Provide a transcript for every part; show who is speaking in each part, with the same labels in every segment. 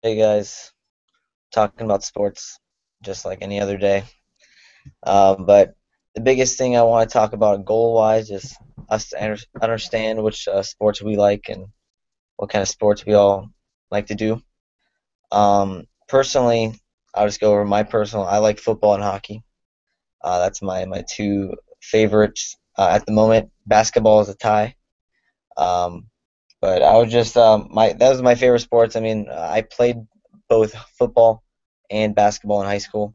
Speaker 1: Hey guys, talking about sports just like any other day. But the biggest thing I want to talk about goal-wise is us to understand which sports we like and what kind of sports we all like to do. Personally, I'll just go over my personal. I like football and hockey. That's my two favorites at the moment. Basketball is a tie. Um, but I was just my that was my favorite sports. I mean, I played both football and basketball in high school.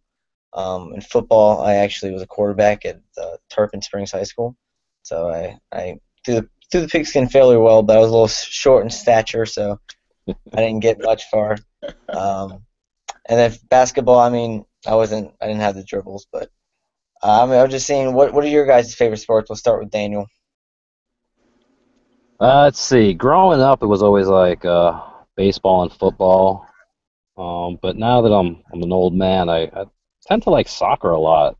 Speaker 1: In football, I actually was a quarterback at Tarpon Springs High School. So I threw the pigskin fairly well, but I was a little short in stature, so I didn't get much far. Um, and then basketball, I mean, I didn't have the dribbles, but I mean, I was just saying, what are your guys' favorite sports? We'll start with Daniel.
Speaker 2: Let's see. Growing up, it was always like baseball and football. But now that I'm an old man, I tend to like soccer a lot.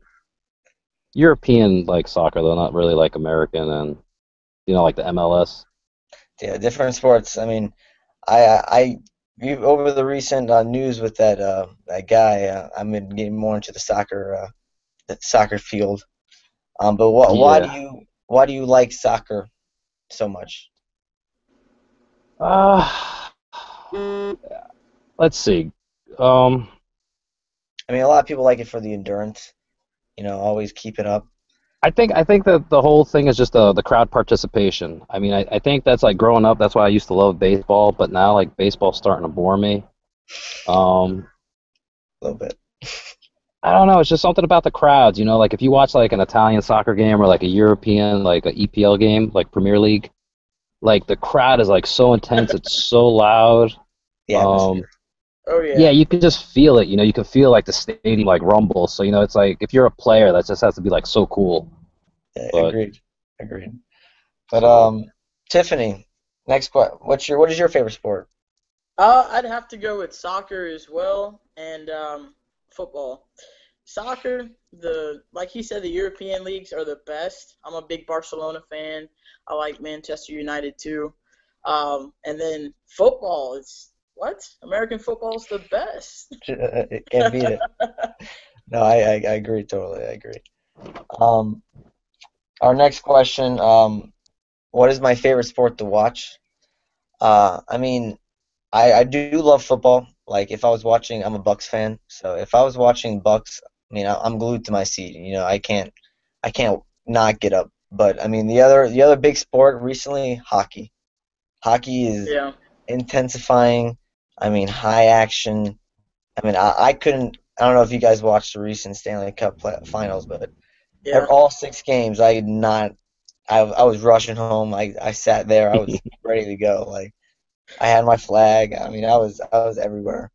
Speaker 2: European like soccer, though, not really like American and like the MLS.
Speaker 1: Yeah, different sports. I mean, I you over the recent news with that guy. I'm been getting more into the soccer field. But
Speaker 2: Yeah.
Speaker 1: why do you like soccer so much?
Speaker 2: Uh, let's see. Um,
Speaker 1: I mean, a lot of people like it for the endurance. Always keep it up.
Speaker 2: I think that the whole thing is just the crowd participation. I mean, I think that's like growing up. That's why I used to love baseball, but now like baseball's starting to bore me. Um,
Speaker 1: A little bit.
Speaker 2: I don't know. It's just something about the crowds, Like if you watch like an Italian soccer game or like a European, like a EPL game, like Premier League, like the crowd is like so intense. It's so loud.
Speaker 1: The
Speaker 2: Um,
Speaker 1: atmosphere.
Speaker 3: Oh
Speaker 2: yeah,
Speaker 3: yeah.
Speaker 2: you can just feel it. You can feel like the stadium like rumble. So it's like if you're a player, that just has to be like so cool.
Speaker 1: Yeah,
Speaker 2: But
Speaker 1: agreed. Agreed. But
Speaker 2: so
Speaker 1: Tiffany, what is your favorite sport?
Speaker 3: I'd have to go with soccer as well and football. Soccer, the like he said, the European leagues are the best. I'm a big Barcelona fan. I like Manchester United too. And then football is what? American football's the best.
Speaker 1: Can't beat it. No, I agree totally. I agree. Um, our next question. What is my favorite sport to watch? I mean, I do love football. Like if I was watching, I'm a Bucks fan, so if I was watching Bucks, I mean, I'm glued to my seat. I can't not get up. But I mean, the other big sport recently, hockey. Hockey is
Speaker 3: Yeah.
Speaker 1: intensifying. I mean, high action. I mean, I couldn't. I don't know if you guys watched the recent Stanley Cup finals, but
Speaker 3: Yeah.
Speaker 1: all 6 games, I did not. I was rushing home. I sat there. I was ready to go. Like I had my flag. I mean, I was everywhere.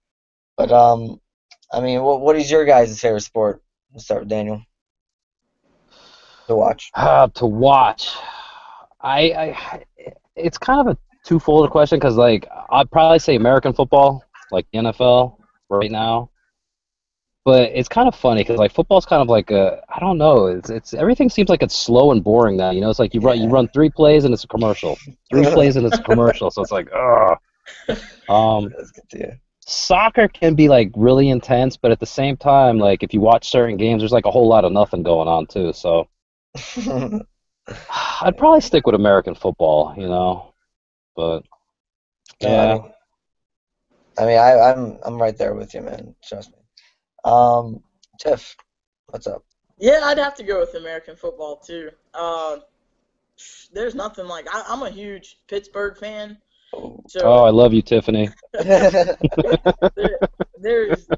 Speaker 1: But I mean, what is your guys' favorite sport? Let's start with Daniel to watch.
Speaker 2: to watch, I it's kind of a twofold question because like I'd probably say American football, like the NFL right now. But it's kind of funny because like football's kind of like a I don't know. It's everything seems like it's slow and boring now. It's like you
Speaker 1: Yeah.
Speaker 2: run 3 plays and it's a commercial, 3 plays and it's a commercial. So it's like ugh. Um,
Speaker 1: That's good too.
Speaker 2: Soccer can be like really intense, but at the same time, like if you watch certain games, there's like a whole lot of nothing going on too. So I'd probably stick with American football. But
Speaker 1: No,
Speaker 2: yeah,
Speaker 1: I mean, I'm right there with you, man. Trust me. Tiff, what's up?
Speaker 3: Yeah, I'd have to go with American football too. There's nothing like I'm a huge Pittsburgh fan,
Speaker 1: Oh.
Speaker 2: oh,
Speaker 3: so
Speaker 2: I love you, Tiffany.
Speaker 3: there, there's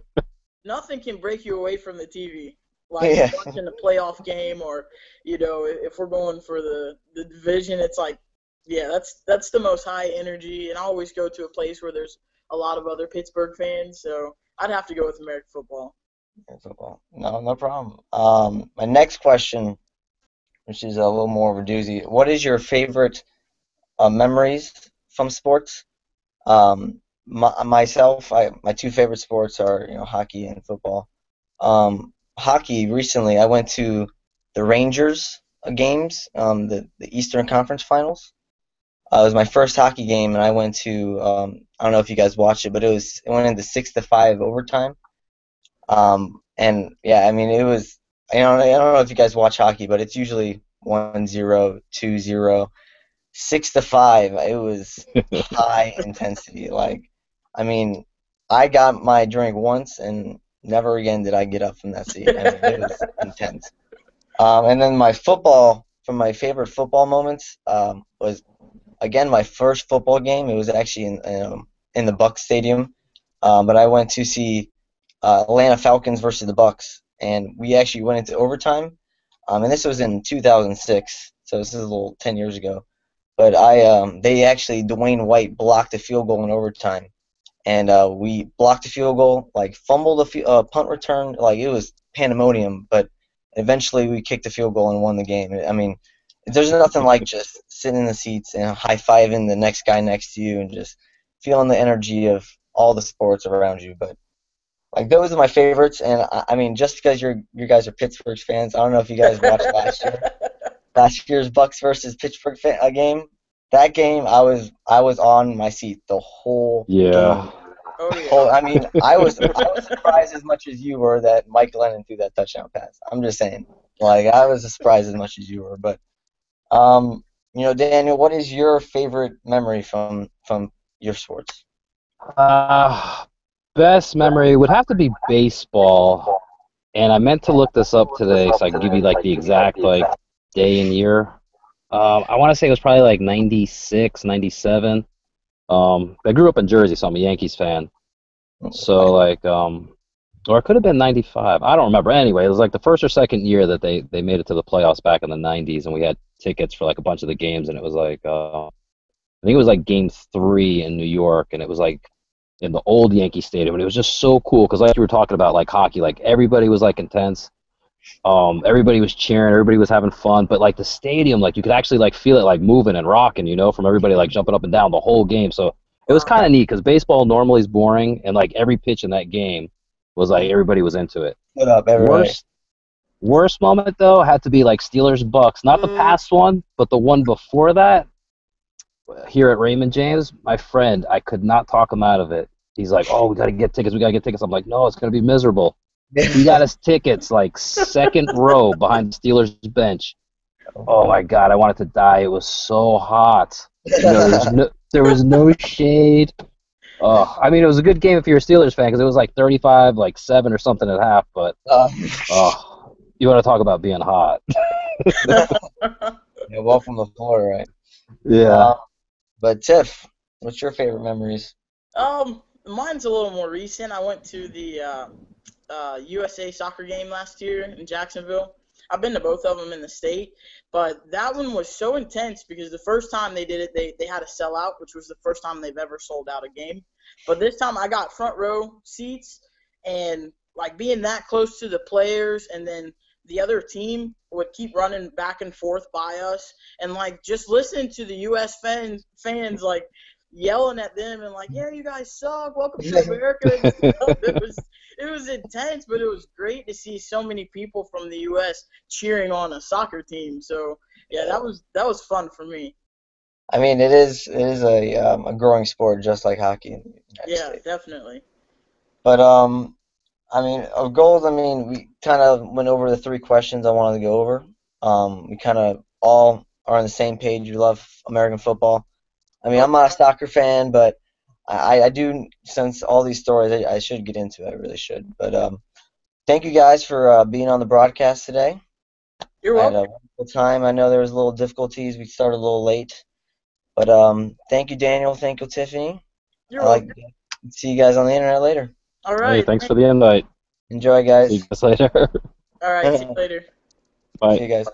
Speaker 3: nothing can break you away from the TV. Like
Speaker 1: Yeah.
Speaker 3: watching a playoff game, or if we're going for the division, it's like, yeah, that's the most high energy. And I always go to a place where there's a lot of other Pittsburgh fans, so I'd have to go with American football.
Speaker 1: Football. No, no problem. My next question, which is a little more of a doozy. What is your favorite memories from sports? Myself, my two favorite sports are hockey and football. Hockey recently, I went to the Rangers games, the Eastern Conference Finals. It was my first hockey game, and I went to I don't know if you guys watched it, but it went into 6-5 overtime. And yeah, I mean it was I don't know if you guys watch hockey, but it's usually 1-0, 2-0, 6-5. It was high intensity. Like, I mean, I got my drink once, and never again did I get up from that seat. I mean, it was intense. And then from my favorite football moments, was again my first football game. It was actually in the Bucks Stadium, but I went to see Atlanta Falcons versus the Bucks, and we actually went into overtime. And this was in 2006, so this is a little 10 years ago. But they actually Dwayne White blocked a field goal in overtime, and we blocked a field goal, like fumbled a punt return, like it was pandemonium. But eventually we kicked a field goal and won the game. I mean, there's nothing like just sitting in the seats and high fiving the next guy next to you and just feeling the energy of all the sports around you. But like those are my favorites, and I mean, just because you guys are Pittsburgh fans, I don't know if you guys watched last year's Bucks versus Pittsburgh game. That game, I was on my seat the whole
Speaker 2: Yeah.
Speaker 1: game.
Speaker 3: Oh yeah.
Speaker 1: I mean, I was surprised as much as you were that Mike Lennon threw that touchdown pass. I'm just saying, like I was surprised as much as you were. But Daniel, what is your favorite memory from your sports?
Speaker 2: Uh, Best memory would have to be baseball, and I meant to look this up today so I can give you like the exact like day and year. I want to say it was probably like 96, 97. I grew up in Jersey, so I'm a Yankees fan. So like, or it could have been 95. I don't remember. Anyway, it was like the first or second year that they made it to the playoffs back in the 90s, and we had tickets for like a bunch of the games, and it was like I think it was like Game 3 in New York, and it was like in the old Yankee Stadium, and it was just so cool because like you were talking about like hockey, like everybody was like intense. Everybody was cheering, everybody was having fun, but like the stadium, like you could actually like feel it like moving and rocking, from everybody like jumping up and down the whole game. So it was kind of neat because baseball normally is boring, and like every pitch in that game was like everybody was into it.
Speaker 1: What up, everybody?
Speaker 2: Worst moment though had to be like Steelers Bucks, not the past one, but the one before that. Here at Raymond James, my friend, I could not talk him out of it. He's like, "Oh, we gotta get tickets. We gotta get tickets." I'm like, "No, it's gonna be miserable." He got us tickets like second row behind the Steelers bench. Oh my God, I wanted to die. It was so hot. There was no shade. Oh, I mean, it was a good game if you're a Steelers fan because it was like 35, like 7 or something at half. But you want to talk about being hot?
Speaker 1: Yeah, well from the floor, right?
Speaker 2: Yeah.
Speaker 1: But Tiff, what's your favorite memories?
Speaker 3: Mine's a little more recent. I went to the USA soccer game last year in Jacksonville. I've been to both of them in the state, but that one was so intense because the first time they did it, they had to sell out, which was the first time they've ever sold out a game. But this time I got front row seats, and like being that close to the players, and then the other team would keep running back and forth by us, and like just listening to the U.S. fans like yelling at them and like, "Yeah, you guys suck. Welcome to America." It was intense, but it was great to see so many people from the U.S. cheering on a soccer team. So yeah, that was fun for me.
Speaker 1: I mean, it is a growing sport just like hockey in the United
Speaker 3: Yeah,
Speaker 1: States.
Speaker 3: definitely.
Speaker 1: But I mean, our goals. I mean, we kind of went over the 3 questions I wanted to go over. We kind of all are on the same page. We love American football. I mean, I'm not a soccer fan, but I do, since all these stories, I should get into it. I really should. But thank you guys for being on the broadcast today.
Speaker 3: You're
Speaker 1: I had a
Speaker 3: welcome.
Speaker 1: wonderful time. I know there was a little difficulties. We started a little late. But thank you, Daniel. Thank you, Tiffany.
Speaker 3: You're
Speaker 1: I like
Speaker 3: welcome.
Speaker 1: to see you guys on the internet later.
Speaker 3: All
Speaker 2: Hey,
Speaker 3: right.
Speaker 2: thanks for the invite.
Speaker 1: Enjoy,
Speaker 2: See you
Speaker 1: guys.
Speaker 2: guys later.
Speaker 3: All right. See you later.
Speaker 1: See
Speaker 2: Bye.
Speaker 1: you guys.